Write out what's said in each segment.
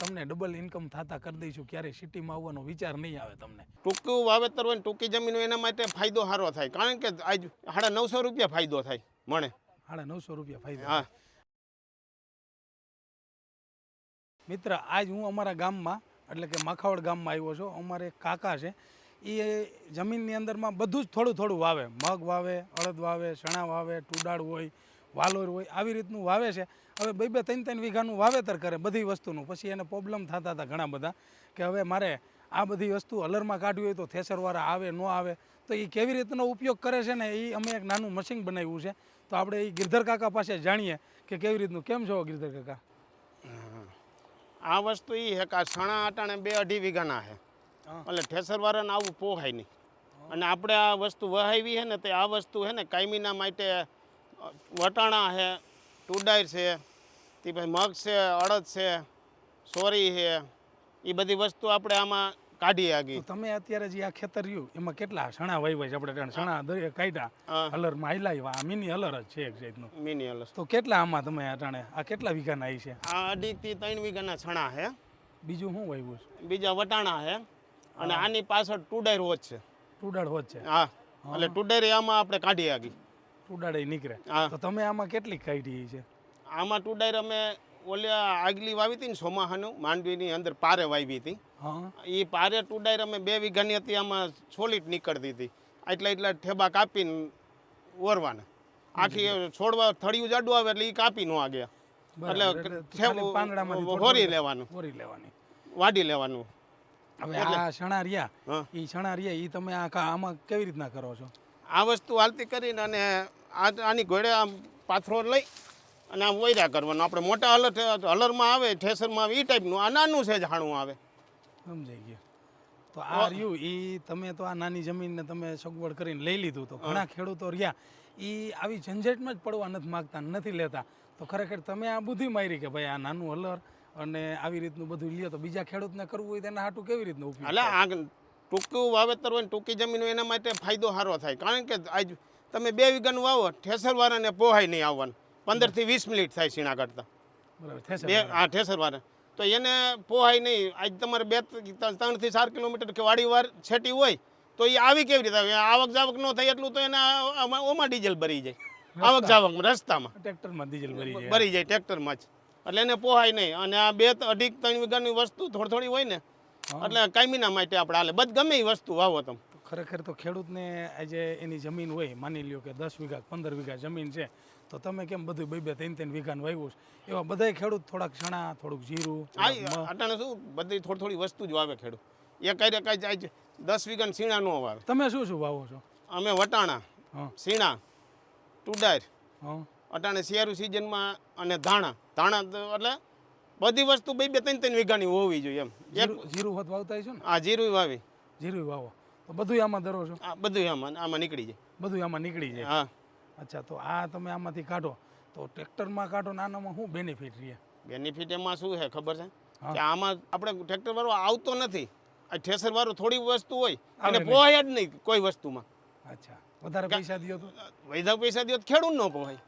તમને double income થતા કરી દઈશું, ક્યારે સિટીમાં આવવાનો વિચાર નહીં આવે તમને. ટૂંકું વાવેતર હોય ને ટૂંકી જમીન હોય એના માટે ફાયદો સારો થાય, કારણ કે આજ 950 રૂપિયા ફાયદો થાય મને. 950 રૂપિયા ફાયદો. હા મિત્ર, આજ હું અમારા ગામમાં એટલે કે માખાવડ ગામમાં આવ્યો છું. અમારે એક કાકા છે, એ જમીનની અંદરમાં બધું જ થોડું થોડું વાવે. મગ વાવે, અડદ વાવે, ચણા વાવે, ટુડાળ હોય, વાલોર હોય, આવી રીતનું વાવે છે. હવે 2-3 વીઘાનું વાવેતર કરે બધી વસ્તુનું. પછી એને પ્રોબ્લેમ થતા હતા ઘણા બધા કે હવે મારે આ બધી વસ્તુ હલરમાં કાઢવી હોય તો થેસરવાળા આવે ન આવે, તો એ કેવી રીતનો ઉપયોગ કરે છે ને એ અમે એક નાનું મશીન બનાવ્યું છે. તો આપણે એ ગિરધર કાકા પાસે જાણીએ કે કેવી રીતનું. કેમ છો ગિરધર કાકા? આ વસ્તુ એ છે કે આ સણા અટાણે 2-2.5 વીઘાના છે, એટલે ઠેસરવાળાને આવું પોહાય નહીં. અને આપણે આ વસ્તુ વહાવી છે ને તે આ વસ્તુ છે ને કાયમીના માટે વટાણા છે, ટુડાર છે, તે પછી મગ છે, અડદ છે, સોરી છે, એ બધી વસ્તુ આપણે આમાં કાઢી આગી. તમે અત્યારે જે આ ખેતર રહ્યું એમાં કેટલા સણા વાવ્યા છે? આપણે સણા કાઢ્યા હલરમાં હાલ્યા, આ મિની હલર જ છે એક જાતનું. મિની હલર. તો કેટલા આમાં તમે અટાણે આ કેટલા વીઘાના આવી છે? આ 2.5-3 વીઘાના છણા છે. બીજું શું વાવ્યું છે? બીજા વટાણા છે અને આની પાછળ ટુડાર હોત છે. ટુડાળ હોત છે? હા, એટલે ટુડાર આમાં આપણે કાઢી આગી. ટુડાળ નીકળે. તો તમે આમાં કેટલી કાઢી છે? આમાં ટુડાર અમે ઓલા આગલી વાવી હતી ને સોમાહાનું માંડવીની અંદર પારે વાવી હતી. એ પારે ટુડાર અમે 2 વીઘાની હતી, આમાં સોલિડ નીકળતી હતી. એટલા ઠેબા કાપીને ઓરવાના. આખી છોડવા થળિયું જાડું આવે એટલે એ કાપી ન આગળ, એટલે હોરી લેવાનું, વાડી લેવાનું. હવે આ ચણા રહ્યા, એ ચણા રહ્યા એ તમે આમાં કેવી રીતના કરો છો? આ વસ્તુ હાલતી કરીને અને આની ઘોડે આમ પાથરો લઈ અને આમ વૈરા કરવાનું. આપણે મોટા હલરમાં આવે, ઠેસરમાં આવે, એ ટાઈપનું. આ નાનું છે જાણું આવે. સમજાઈ ગયું. તો આ રહ્યું એ તમે તો આ નાની જમીનને તમે સગવડ કરીને લઈ લીધું. તો ઘણા ખેડૂતો રહ્યા એ આવી ઝંઝટમાં જ પડવા નથી માગતા, નથી લેતા. તો ખરેખર તમે આ બુદ્ધિ મારી કે ભાઈ આ નાનું હલર અને આવી રીતનું બધું લ્યો તો બીજા ખેડૂતને કરવું હોય તેના હાટું કેવી રીતનું ઉપયોગ? એટલે આ ટૂંકું વાવેતર હોય ને ટૂંકી જમીન હોય એના માટે ફાયદો સારો થાય, કારણ કે આજ તમે 2 વીઘાનું વાવો, ઠેસરવાળાને પોહાય નહીં આવવાનું. 15 થી 20 મિનિટ થાય સીણા કરતા. હા, ઠેસરવાળા તો એને પોહાય નહીં. આજ તમારે 3 થી 4 કિલોમીટર કે વાડીવાર છેટી હોય તો એ આવી કેવી રીતે? આવક જાવક ન થાય એટલું તો એના ઓમાં ડીઝલ ભરી જાય. આવક જાવક રસ્તામાં ટ્રેક્ટરમાં ડીઝલ ભરી જાય ટ્રેક્ટરમાં જ, એટલે એને પોહાય નહીં. અને આ 2-2.5-3 વીઘાની વસ્તુ થોડી હોય ને એટલે કાયમીના માટે આપણે હાલે. બધ ગમે એ વસ્તુ વાવો તમે. ખરેખર તો ખેડૂતને આજે એની જમીન હોય, માની લ્યો કે 10 વીઘા 15 વીઘા જમીન છે, તો તમે કેમ બધું 2-3 વીઘાનું વાવ્યું છે, એવા બધા ખેડૂત થોડાક ચણા, થોડુંક જીરું. અટાણે શું બધી થોડી વસ્તુ જ વાવે ખેડૂત. એ કાંઈ કાંઈ 10 વીઘાનું સીણા ન વાવે. તમે શું શું વાવો છો? અમે વટાણા, સીણા, ટુડાર, અટાણે શિયાળુ સિઝનમાં અને ધાણા એટલે બધી વસ્તુ 2-3 વીઘાની હોવી જોઈએ એમ. જીરું હોત વાવતા છો ને? હા, જીરું વાવી. જીરું વાવો તો બધું આમાં ધરો છો? બધું આમાં નીકળી જાય. બધું આમાં નીકળી જાય. હા. અચ્છા, તો આ તમે આમાંથી કાઢો તો ટ્રેક્ટરમાં કાઢો ને આનામાં શું બેનિફિટ રહે? બેનિફિટ એમાં શું છે ખબર છે કે આમાં આપણે ટ્રેક્ટર વાળો આવતો નથી. આ ઠેસર વાળો થોડી વસ્તુ હોય અને પોહાય જ નહીં કોઈ વસ્તુમાં. અચ્છા, વધારે પૈસા દો તો? વધારે પૈસા દો તો ખેડૂત ન પોહાય.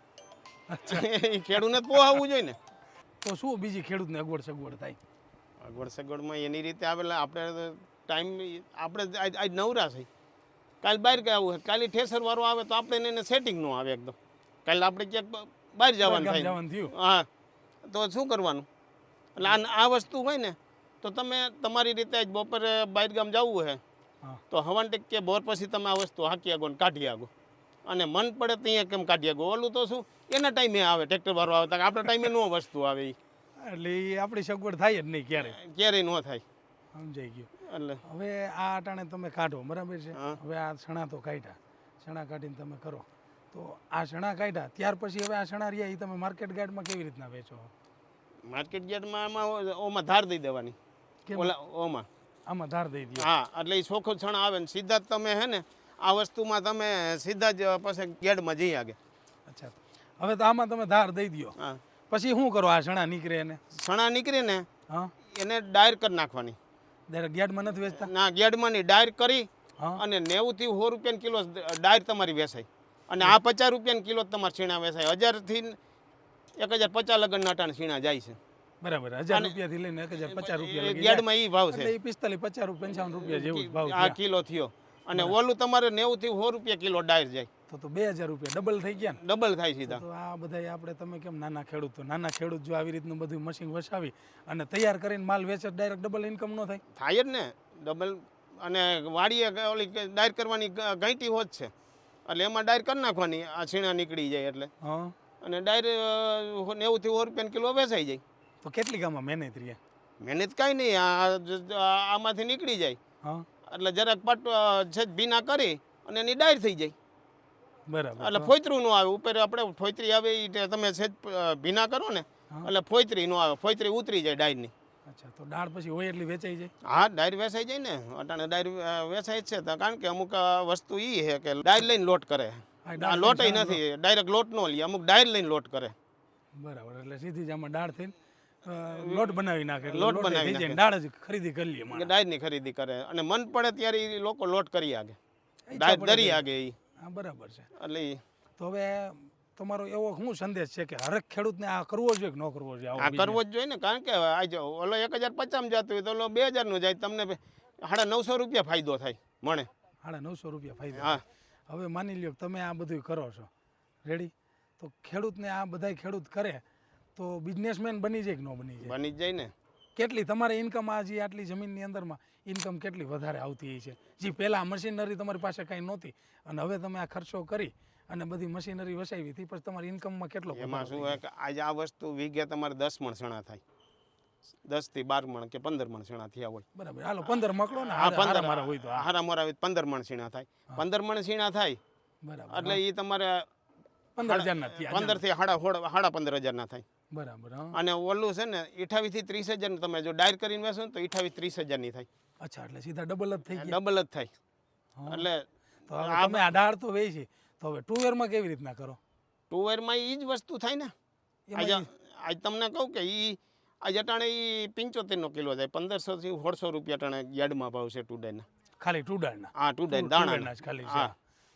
એ ખેડૂતને જ પોહાવવું જોઈએ ને. તો શું બીજી ખેડૂતને સગવડ થાય? સગવડમાં એની રીતે આવેલા આપણે ટાઈમ આપણે આજ નવરા છે, કાલે બહાર ગયા આવું, કાલે ઠેસર વાળો આવે તો આપણે એને સેટિંગ ન આવે એકદમ. કાલે આપણે ક્યાંક બહાર જવાનું થાય, હા, તો શું કરવાનું? એટલે આ વસ્તુ હોય ને તો તમે તમારી રીતે જ બપોરે બહાર ગામ જવું છે તો હવાન ટેક બોર પછી તમે આ વસ્તુ હાકી આગો ને કાઢી આગો, અને મન પડે ત્યાં કેમ કાઢી આગો. ઓલું તો શું એના ટાઈમે આવે, ટ્રેક્ટર વાળો આવે, આપણા ટાઈમે નો વસ્તુ આવે. એટલે એ આપણી સગવડ થાય જ નહીં ક્યારેય ન થાય. સમજાઈ ગયું. એટલે હવે આ અટાણે તમે કાઢો, બરાબર છે? હવે આ ચણા તો કાઢ્યા, ચણા કાઢીને તમે કરો તો આ ચણા કાઢ્યા ત્યાર પછી હવે આ ચણા રહ્યા એ તમે માર્કેટ યાર્ડમાં કેવી રીતના વેચો? માર્કેટ યાર્ડમાં ઓમાં ધાર દઈ દેવાની. ઓમાં આમાં ધાર દઈ દે? હા, એટલે એ ચોખ્ખો ચણા આવે ને સીધા જ તમે હે ને આ વસ્તુમાં તમે સીધા જ પછી યાર્ડમાં જઈ આગે. અચ્છા, હવે તો આમાં તમે ધાર દઈ દો, પછી શું કરો? આ ચણા નીકળે ને ચણા નીકળે ને એને ડાયર કરી નાખવાની. યાર્ડમાં નથી વેચતા? ના, યાર્ડમાં નહીં, ડાયર કરી અને 90 થી 100 રૂપિયા કિલો ડાયર તમારી વેચાય. અને આ 50 રૂપિયા કિલો તમારે છીણા વેચાય. 1000 થી 1050 લગનના અટાણે છીણા જાય છે. બરાબર 1000 રૂપિયાથી લઈને 1050 રૂપિયા લગી ગેડમાં ઈ ભાવ છે એટલે એ 45 50 55 રૂપિયા જેવું જ ભાવ આ કિલો થયો અને ઓલું તમારે 90 થી 100 રૂપિયા કિલો ડાયર જાય તો 2000 રૂપિયા ડબલ થઈ ગયા ને ડબલ થાય સીધા તો આ બધા આપણે તમે કેમ નાના ખેડૂત જો આવી રીતનું બધું મશીન વસાવી અને તૈયાર કરીને માલ વેચે ડાયરેક્ટ ડબલ ઇન્કમ ન થાય થાય જ ને ડબલ અને વાડીએ ઓલી ડાયર કરવાની ઘંટી હોત છે એટલે એમાં ડાયર કરી નાખવાની આ છીણા નીકળી જાય એટલે હા અને ડાયર 90 થી 100 રૂપિયા કિલો વેચાઈ જાય તો કેટલી ગામમાં મહેનત રહ્યા મહેનત કાંઈ નહીં આમાંથી નીકળી જાય હા એટલે જરાક પટ છે ભીના કરી અને એની ડાયર થઈ જાય બરાબર એટલે ફોયતરું નો આવે ઉપર આપણે ફોયતરી આવે એ તમે છે ભીના કરો ને એટલે ફોયતરી નો આવે ફોયતરી ઉતરી જાય ડાયરની અચ્છા તો દાળ પછી હોય એટલી વેચાઈ જાય હા ડાયર વેચાઈ જાય ને અટાણે ડાયર વેચાય જ છે તો કારણ કે અમુક વસ્તુ એ છે કે ડાયર લઈને લોટ કરે આ લોટ નથી ડાયરેક્ટ લોટ નો લે અમુક ડાયર લઈને લોટ કરે બરાબર એટલે સીધી જ આમાં દાળ થઈને લોટ બનાવી નાખે એટલે લોટ લોટ બનાવી થઈ જાય દાળ જ ખરીદી કરી લે માણસ. ડાયરની ખરીદી કરે અને મન પડે ત્યારે ઈ લોકો લોટ કરી આગે ડાયર દરી આગે એ હા બરાબર છે એટલે ઈ તો હવે તમારો એવો શું સંદેશ છે કે હરેક ખેડૂતને આ કરવો જોઈએ કે ન કરવો જોઈએ આવો આ કરવો જ જોઈએ ને કારણ કે આ જો ઓલો 1050 માં જતું હોય તો ઓલો 2000 નું જાય તમને 950 રૂપિયા ફાયદો થાય મને 950 રૂપિયા ફાયદો હા હવે માની લ્યો કે તમે આ બધું કરો છો રેડી તો ખેડૂતને આ બધાય ખેડૂત કરે તો બિઝનેસમેન બની જાય કે ન બની જાય બની જ જાય ને કેટલી તમારે ઇન્કમ આ જે આટલી જમીનની અંદરમાં ઇન્કમ કેટલી વધારે આવતી હોય છે જે પહેલાં મશીનરી તમારી પાસે કાંઈ નહોતી અને હવે તમે આ ખર્ચો કરી અને બધી મશીનરી વસાવી હતી પછી તમારી ઇન્કમમાં કેટલો એમાં શું હોય કે આજે આ વસ્તુ વીઘે તમારે 10 મણ સણા થાય 10 થી 12 મણ કે 15 મણ સણા થયા હોય બરાબર હાલો 15 મકલો ને હા 15 મારા હોય તો હારા મારા 15 મણ સીણા થાય 15 મણ સીણા થાય બરાબર એટલે એ તમારે 15000 ના થયા 15 થી સાડા 15000 ના થાય બરાબર હા અને ઓલું છે ને 28 થી 30000 ને તમે જો ડાયર કરીને વેચો ને તો 28 30000 ની થાય અચ્છા એટલે સીધા ડબલ જ થઈ ગયા ડબલ જ થાય હા. એટલે તો હવે તમે આ દાળ તો વેચી તો હવે ટુ વ્હીલરમાં કેવી રીતના કરો ટુ વ્હીલમાં એ જ વસ્તુ થાય ને આજ તમને કહું કે ઈ આજ અટાણે ઈ 75 નો કિલો જાય 1500 થી 1600 રૂપિયા અટાણે યાર્ડમાં ભાવ છે ટુડેના ખાલી ટુ દાળના હા ટુડે દાણા જ ખાલી છે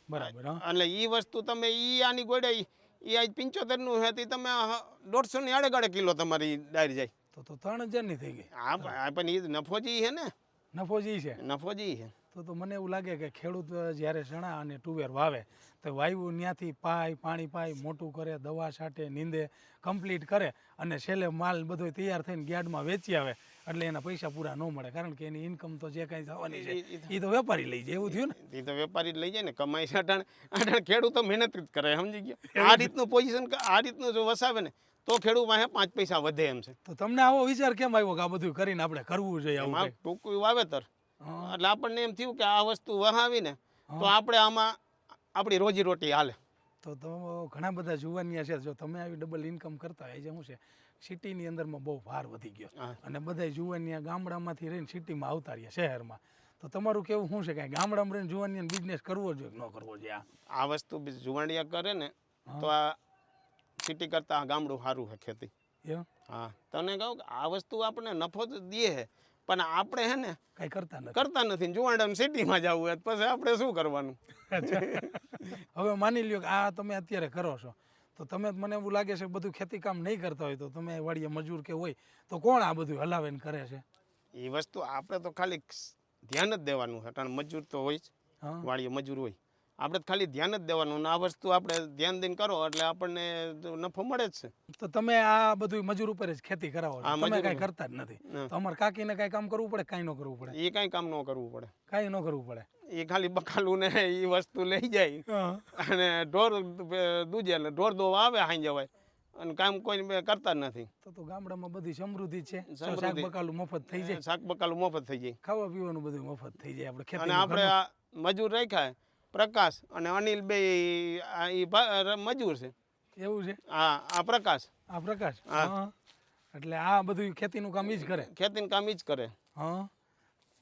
બરાબર હા એટલે ઈ વસ્તુ તમે ઈ આની ગોડે ઈ આજ 75 નું હતી તમે 150 ની આડે કિલો તમારી ડાયર જાય તો 3000 ની થઈ ગઈ હા પણ ઈ નફો જ ઈ છે ને નફો જ ઈ છે નફો જ ઈ છે તો મને એવું લાગે કે ખેડૂત જ્યારે ચણા અને તુવેર વાવે તો વાયુ ત્યાંથી પાણી પાય મોટું કરે દવા છાંટે નીંદે કમ્પ્લીટ કરે અને છેલ્લે માલ બધો તૈયાર થઈને યાર્ડમાં વેચી આવે એટલે એના પૈસા પૂરા ન મળે કારણ કે એની ઇન્કમ તો જે કાંઈ થવાની છે એ તો વેપારી લઈ જાય એવું થયું ને એ તો વેપારી જ લઈ જાય ને કમાઈ છે અટાણે ખેડૂતો મહેનત જ કરે સમજી ગયા આ રીતનું પોઝિશન આ રીતનું જો વસાવે ને તો ખેડૂત પાસે 5 પૈસા વધે એમ છે તો તમને આવો વિચાર કેમ આવ્યો કે આ બધું કરીને આપણે કરવું જોઈએ આવું કંઈક? ટૂંકું વાવેતર એટલે આપણને એમ થયું કે આ વસ્તુ વહાવીને તો આપણે આમાં આપણી રોજીરોટી હાલે તો ઘણા બધા જુવાનિયા છે જો તમે આવી ડબલ ઇન્કમ કરતા હોય જે શું છે સિટીની અંદરમાં બહુ ભાર વધી ગયો અને બધા જુવાનિયા ગામડામાંથી રહીને સિટીમાં આવતા રહ્યા શહેરમાં તો તમારું કેવું શું છે કે ગામડામાં રહીને જુવાનિયાને બિઝનેસ કરવો જોઈએ કે ન કરવો જોઈએ આ વસ્તુ જુવાનિયા કરે ને તો આ સિટી કરતાં ગામડું સારું છે ખેતી એમ હા તને કહું કે આ વસ્તુ આપણને નફો તો દે છે પણ આપણે હે ને કાંઈ કરતા નથી કરતા નથી જુવાનિયાને સિટીમાં જવું હોય પછી આપણે શું કરવાનું હવે માની લ્યો કે આ તમે અત્યારે કરો છો તો તમે મને એવું લાગે છે બધું ખેતી કામ નહીં કરતા હોય તો તમે વાડીએ મજૂર કે હોય તો કોણ આ બધું હલાવે ને કરે છે એ વસ્તુ આપણે તો ખાલી ધ્યાન જ દેવાનું છે કારણ મજૂર તો હોય જ વાડીએ મજૂર હોય આપણે તો ખાલી ધ્યાન જ દેવાનું આ વસ્તુ આપણે ધ્યાન દઈને કરો એટલે આપણને નફો મળે જ છે તો તમે આ બધું મજૂર ઉપર જ ખેતી કરાવો છો તમે કાંઈ કરતા જ નથી તો અમારે કાકીને કાંઈ કામ કરવું પડે કાંઈ ન કરવું પડે એ કાંઈ કામ ન કરવું પડે કાંઈ ન કરવું પડે એ ખાલી બકાલું ને એ વસ્તુ લઈ જાય અને ઢોર દૂજે એટલે ઢોર દોવા આવે હાઈ જવાય અને કામ કોઈ કરતા જ નથી તો ગામડામાં બધી સમૃદ્ધિ છે શાક બકાલું મફત થઈ જાય શાક બકાલું મફત થઈ જાય ખાવા પીવાનું બધું મફત થઈ જાય આપણે ખેતી અને આપણે આ મજૂર રાખ્યા પ્રકાશ અને અનિલ બે મજૂર છે એવું છે આ પ્રકાશ હા એટલે આ બધું ખેતીનું કામ ઈ જ કરે ખેતીનું કામ ઈ જ કરે હા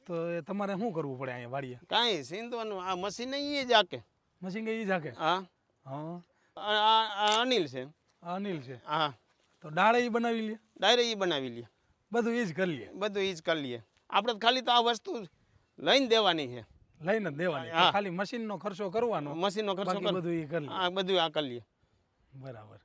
તો એ તમારે શું કરવું પડે અહીંયા વાડીએ કાંઈ સીંધવાનું આ મશીન એ જ આકે મશીન એ જ આકે હા આ અનિલ છે અનિલ છે હા તો દાળ એ બનાવી લે ડાયરે એ બનાવી લે બધું એ જ કરી લે બધું એ જ કરી લઈએ આપણે ખાલી તો આ વસ્તુ લઈને દેવાની છે લઈને જ દેવાની ખાલી મશીનનો ખર્ચો કરવાનો મશીનનો ખર્ચો બધું એ કરી લે બધું આ કરી લઈએ બરાબર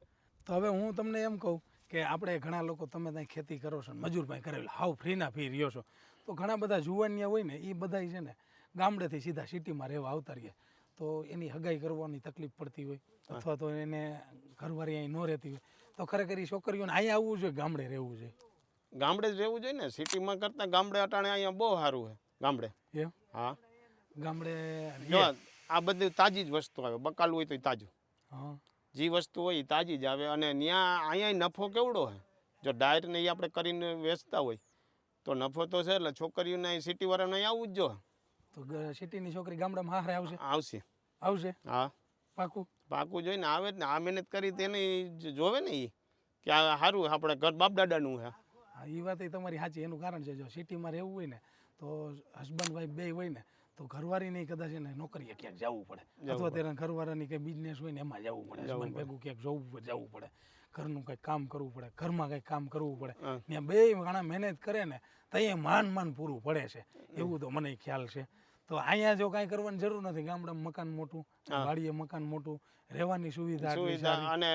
તો હવે હું તમને એમ કહું કે આપણે ઘણા લોકો તમે ત્યાં ખેતી કરો છો મજૂર ભાઈ કરેલ હાવ ફ્રીના ફી રહ્યો છો તો ઘણા બધા જુવાનિયા હોય ને એ બધા છે ને ગામડેથી સીધા સિટીમાં રહેવા આવતા રહીએ તો એની હગાઈ કરવાની તકલીફ પડતી હોય અથવા તો એને ઘરવાળી અહીં ન રહેતી હોય તો ખરેખર એ છોકરીઓને અહીંયા આવવું જોઈએ ગામડે રહેવું જોઈએ. ગામડે જ રહેવું જોઈએ ને, સિટીમાં કરતાં ગામડે અટાણે અહીંયા બહુ સારું છે ગામડે. એમ હા, ગામડે જો આ બધી તાજી જ વસ્તુ આવે, બકાલું હોય તો તાજું, હા જે વસ્તુ હોય એ તાજી જ આવે. અને ત્યાં અહીંયા નફો કેવડો છે, જો ડાયરેક્ટ ને એ આપણે કરીને વેચતા હોય તો નફો તો છે. એટલે છોકરીઓને સિટીવાળાને અહીં આવવું જ જો. તો સિટીની છોકરી ગામડામાં હારે આવશે આવશે. આવશે હા, પાકું પાકું જોઈને આવે જ ને. આ મહેનત કરી તેને જોવે ને એ કે આ સારું આપણે ઘર બાપ દાદાનું છે. હા એ વાત તમારી સાચી. એનું કારણ છે જો સિટીમાં રહેવું હોય ને તો હસબન્ડ વાઈફ બે હોય ને તો ઘરવાળીને કદાચ એને નોકરીએ ક્યાંક જવું પડે અથવા ત્યારે ઘરવાળાની કંઈ બિઝનેસ હોય ને એમાં જવું પડે, હસબન્ડ ભેગું ક્યાંક જવું પડે, ઘરનું કંઈક કામ કરવું પડે, ઘરમાં કંઈક કામ કરવું પડે. ત્યાં બે ઘણા મહેનત કરે ને તો એ માન પૂરું પડે છે એવું તો મને ખ્યાલ છે. તો અહીંયા જો કાંઈ કરવાની જરૂર નથી. ગામડામાં મકાન મોટું, વાડીએ મકાન મોટું, રહેવાની સુવિધા અને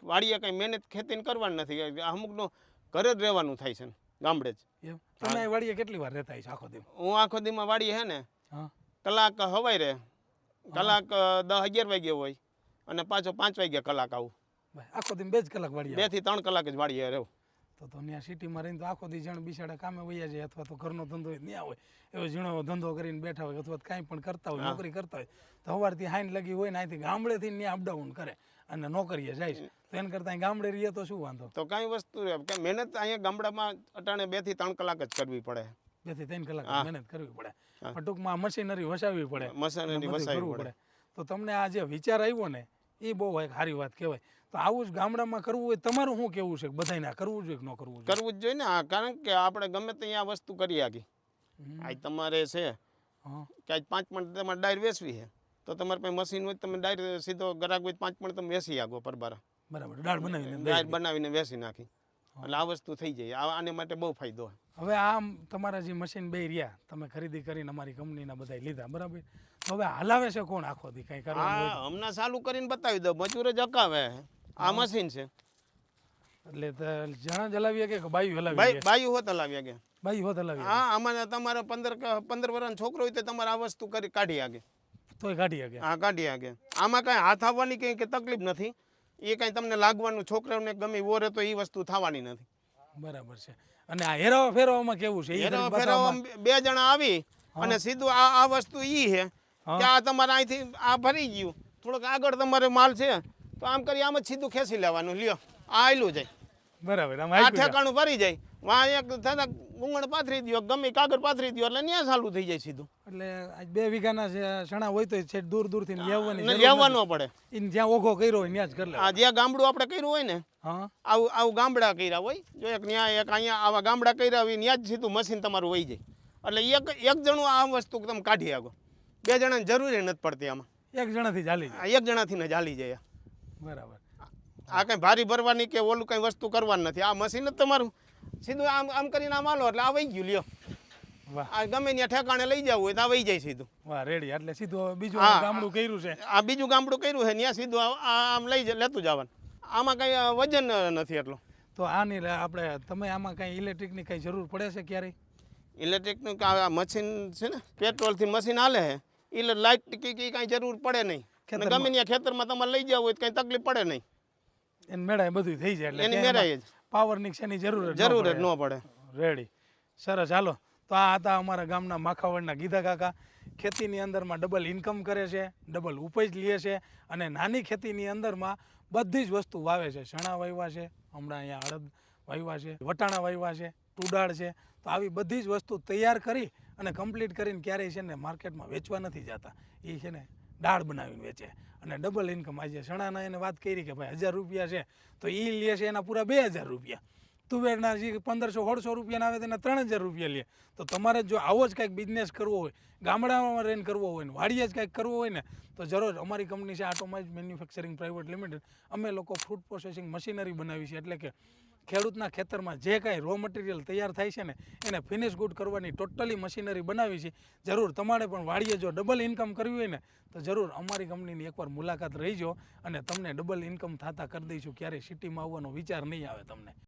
વાડીએ કંઈ મહેનત ખેતીને કરવાની નથી. અમુકનું ઘરે જ રહેવાનું થાય છે ગામડે જ. એમ તમે વાડીએ કેટલી વાર રહેતા છો આખો દી? હું આખો દીમાં વાડીએ હે ને હા કલાક હવાય રહે, કલાક 10-11 વાગે હોય અને પાછો 5 વાગે કલાક આવું. આખો દી 2 જ કલાક વાડીએ? 2 થી 3 કલાક જ વાડીએ રહું. તો ત્યાં સિટીમાં રહીને તો આખો દી જણ બિચારા કામે વયા જાય અથવા તો ઘરનો ધંધો ત્યાં હોય એવો ઝીણો ધંધો કરીને બેઠા હોય અથવા કાંઈ પણ કરતા હોય, નોકરી કરતા હોય તો સવારથી હાઈન લગી હોય ને અહીંથી ગામડેથી ત્યાં અપડાઉન કરે અને નોકરીએ જાય છે. તો એને કરતાં ગામડે રહીએ તો શું વાંધો? તો કાંઈ વસ્તુ રહે કે મહેનત અહીંયા ગામડામાં અટાણે 2 થી 3 કલાક જ કરવી પડે. 2 થી 3 કલાક મહેનત કરવી પડે, પણ ટૂંકમાં મશીનરી વસાવવી પડે, મશીનરી વસાવવી પડે. તો તમને આ જે વિચાર આવ્યો ને એ બહુ એક સારી વાત કહેવાય. તો આવું જ ગામડામાં કરવું હોય તમારું શું કેવું છે? બધાને કરવું જોઈએ કે ન કરવું જોઈએ? કરવું જ જોઈએ ને. કારણ કે આપણે ગમે તે આ વસ્તુ કરી આગી આજ તમારે છે કે આજ 5 મણ તમારે ડાયર વેચવી છે તો તમારે પાસે મશીન હોય તમે ડાયર સીધો ગ્રાહક હોય 5 મણ તમે વેચી આગો પરબારા. બરાબર, દાળ બનાવીને ડાયર બનાવીને વેચી નાખી એટલે આ વસ્તુ થઈ જાય. આને માટે બહુ ફાયદો. હવે આમ તમારા જે મશીન બે રહ્યા તમે ખરીદી કરીને અમારી કંપનીના બધા લીધા બરાબર, તો હવે હલાવે છે કોણ આખો દી? કઈ કરવાનું હા, હમણાં ચાલુ કરીને બતાવી દો, મજૂર જ હકાવે. આ મશીન છે એટલે જણા જ હલાવીએ કે બાયું હલાવીએ? બાયું હોત હલાવી ગયા. બાયું હોત હલાવીએ? હા, આમાં તમારે 15 વર્ષનો છોકરો હોય તો તમારે આ વસ્તુ કરી કાઢી આગે. તોય કાઢી આગે? હા, કાઢી આગે. આમાં કઈ હાથ આવવાની કઈ તકલીફ નથી. એ કઈ તમને લાગવાનું છોકરાઓને ગમે ઓરે તો એ વસ્તુ થવાની નથી. બરાબર છે. અને આ હેરાવા ફેરવામાં કેવું છે? હેરાવા ફેરવામાં 2 જણા આવી અને સીધું આ વસ્તુ ઈ છે કે આ તમારે અહીંથી આ ભરી ગયું, થોડોક આગળ તમારે માલ છે તો આમ કરી આમ જ સીધું ખેંચી લેવાનું. લ્યો આ આયલું જાય. બરાબર, આ ઠેકાણું ભરી જાય. વાં એક થતા ગુંગળ પાથરી દો, ગમે કાગળ પાથરી દો એટલે ત્યાં ચાલુ થઈ જાય સીધું. એટલે 2 વીઘાના ચણા હોય તો છે દૂર દૂરથી લેવાનો પડે. જ્યાં ઓઘો કર્યો હોય ત્યાં જ કરી લે. આ જ્યાં ગામડું આપણે કર્યું હોય ને આવું ગામડા કર્યા હોય, જો એક ન્યા એક અહીંયા આવા ગામડા કર્યા હોય ત્યાં જ સીધું મશીન તમારું વહી જાય. એટલે એક જણું આ વસ્તુ તમે કાઢી આગો. 2 જણાની જરૂર નથી પડતી આમાં. 1 જણાથી ચાલી જાય? 1 જણાથી ને ચાલી જાય. બરાબર. આ કઈ ભારી ભરવાની કે ઓલું કઈ વસ્તુ કરવાની નથી. આ મશીન જ તમારું સીધું આમ કરીને આમ હાલો એટલે આ વહી ગયું. લ્યો આ ગમે ત્યાં ઠેકાણે લઈ જવું હોય તો આ વહી જાય સીધું. વાહ, રેડી. એટલે સીધું બીજું ગામડું કર્યું છે? આ બીજું ગામડું કર્યું છે ત્યાં સીધું આમ લેતું જવાનું. આમાં કઈ વજન નથી એટલો. તો આની આપણે તમે આમાં કઈ ઇલેક્ટ્રિકની કઈ જરૂર પડે છે ક્યારેય? ઇલેક્ટ્રિકનું આ મશીન છે ને પેટ્રોલથી મશીન હાલે છે એટલે લાઇટ કઈ જરૂર પડે નહીં. ગમે ત્યાં ખેતરમાં તમારે લઈ જવું હોય તો કઈ તકલીફ પડે નહીં. એને મેળાય બધું થઈ જાય એટલે એની મેળાય જ પાવરની શેની જરૂર જ ન પડે. રેડી, સરસ. હાલો, તો આ હતા અમારા ગામના માખાવડના ગીધા કાકા. ખેતીની અંદરમાં ડબલ ઇન્કમ કરે છે, ડબલ ઉપજ લે છે અને નાની ખેતીની અંદરમાં બધી જ વસ્તુ વાવે છે. ચણા વાવ્યા છે, હમણાં અહીંયા અડદ વાવ્યા છે, વટાણા વાવ્યા છે, તુડાળ છે. તો આવી બધી જ વસ્તુ તૈયાર કરી અને કમ્પ્લીટ કરીને ક્યારેય છે ને માર્કેટમાં વેચવા નથી જતા. એ છે ને દાળ બનાવીને વેચે અને ડબલ ઇન્કમ. આજે ચણાના એને વાત કરી કે ભાઈ 1000 રૂપિયા છે તો એ લે છે એના પૂરા 2000 રૂપિયા. તુવેરના જે 1500-1600 રૂપિયાના આવે તેના 3000 રૂપિયા લે. તો તમારે જો આવો જ કંઈક બિઝનેસ કરવો હોય, ગામડામાં રહીને કરવો હોય ને વાડીએ જ કંઈક કરવો હોય ને તો જરૂર અમારી કંપની છે આટોમાઇઝ મેન્યુફેક્ચરિંગ પ્રાઇવેટ લિમિટેડ. અમે લોકો ફૂડ પ્રોસેસિંગ મશીનરી બનાવી છે, એટલે કે ખેડૂતના ખેતરમાં જે કાંઈ રો મટીરિયલ તૈયાર થાય છે ને એને ફિનિશ ગુડ કરવાની ટોટલી મશીનરી બનાવી છે. જરૂર તમારે પણ વાડીએ જો ડબલ ઇન્કમ કરવી હોય ને તો જરૂર અમારી કંપનીની એકવાર મુલાકાત રહીજો અને તમને ડબલ ઇન્કમ થતા કરી દઈશું. ક્યારેય સિટીમાં આવવાનો વિચાર નહીં આવે તમને.